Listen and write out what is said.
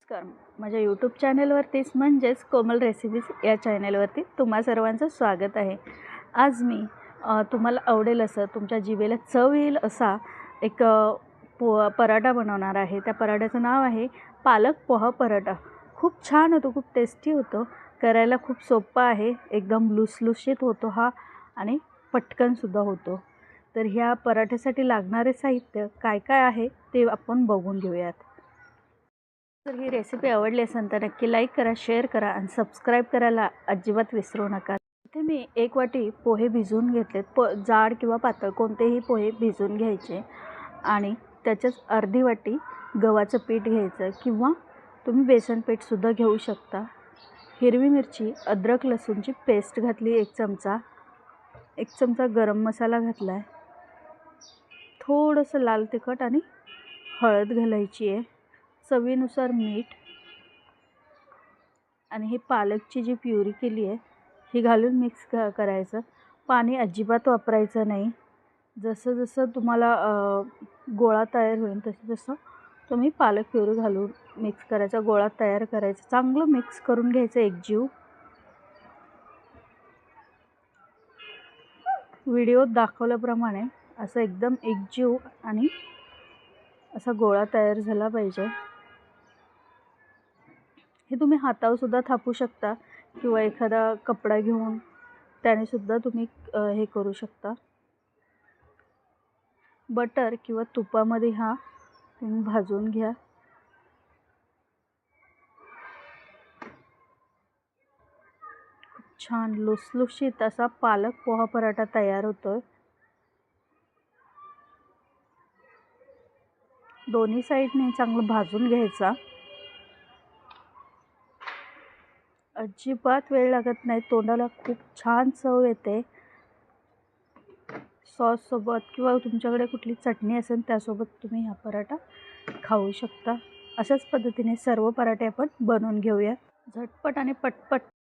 नमस्कार. माझ्या यूट्यूब चॅनलवरतीच म्हणजेच कोमल रेसिपीज या चॅनलवरती तुम्हा सर्वांचं स्वागत आहे. आज मी तुम्हाला आवडेल असं तुमच्या जिभेला चव येईल असा एक पराठा बनवणार आहे. त्या पराठ्याचं नाव आहे पालक पोहा पराठा. खूप छान होतो, खूप टेस्टी होतो, करायला खूप सोपा आहे, एकदम लुसलुशीत होतो हा आणि पटकनसुद्धा होतो. तर ह्या पराठ्यासाठी लागणारे साहित्य काय काय आहे ते आपण बघून घेऊयात. जर ही रेसिपी आवडली असेल तर नक्की लाईक करा, शेअर करा आणि सबस्क्राईब करायला अजिबात विसरू नका. इथे मी 1 वाटी पोहे भिजवून घेतलेत. जाड किंवा पातळ कोणतेही पोहे भिजवून घ्यायचे आणि त्याच्याच अर्धी वाटी गव्हाचं पीठ घ्यायचं किंवा तुम्ही बेसन पीठसुद्धा घेऊ शकता. हिरवी मिरची, अद्रक लसूणची पेस्ट घातली 1 चमचा. 1 चमचा गरम मसाला घातला आहे. थोडंसं लाल तिखट आणि हळद घालायची आहे. चवीनुसार मीठ आणि ही पालकची जी प्युरी केली आहे ही घालून मिक्स करायचं. पाणी अजिबात वापरायचं नाही. जसं जसं तुम्हाला गोळा तयार होईल तसं तसं तुम्ही पालक प्युरी घालून मिक्स करायचा, गोळा तयार करायचा. चांगलं मिक्स करून घ्यायचं एकजीव. व्हिडिओत दाखवल्याप्रमाणे असं एकदम एकजीव आणि असा गोळा तयार झाला पाहिजे. हे तुम्ही हातावरसुद्धा थापू शकता किंवा एखादा कपडा घेऊन त्यानेसुद्धा तुम्ही हे करू शकता. बटर किंवा तुपामध्ये हा तुम्ही भाजून घ्या. खूप छान लुसलुशीत असा पालक पोहा पराठा तयार होतोय. दोन्ही साईडने चांगलं भाजून घ्यायचा. अजिबात वेळ लागत नाही, तोंडाला खूप छान चव येते. सॉससोबत किंवा तुमच्याकडे कुठली चटणी असेल त्यासोबत तुम्ही हा पराठा खाऊ शकता. अशाच पद्धतीने सर्व पराठे आपण बनवून घेऊया. झटपट आणि पटपट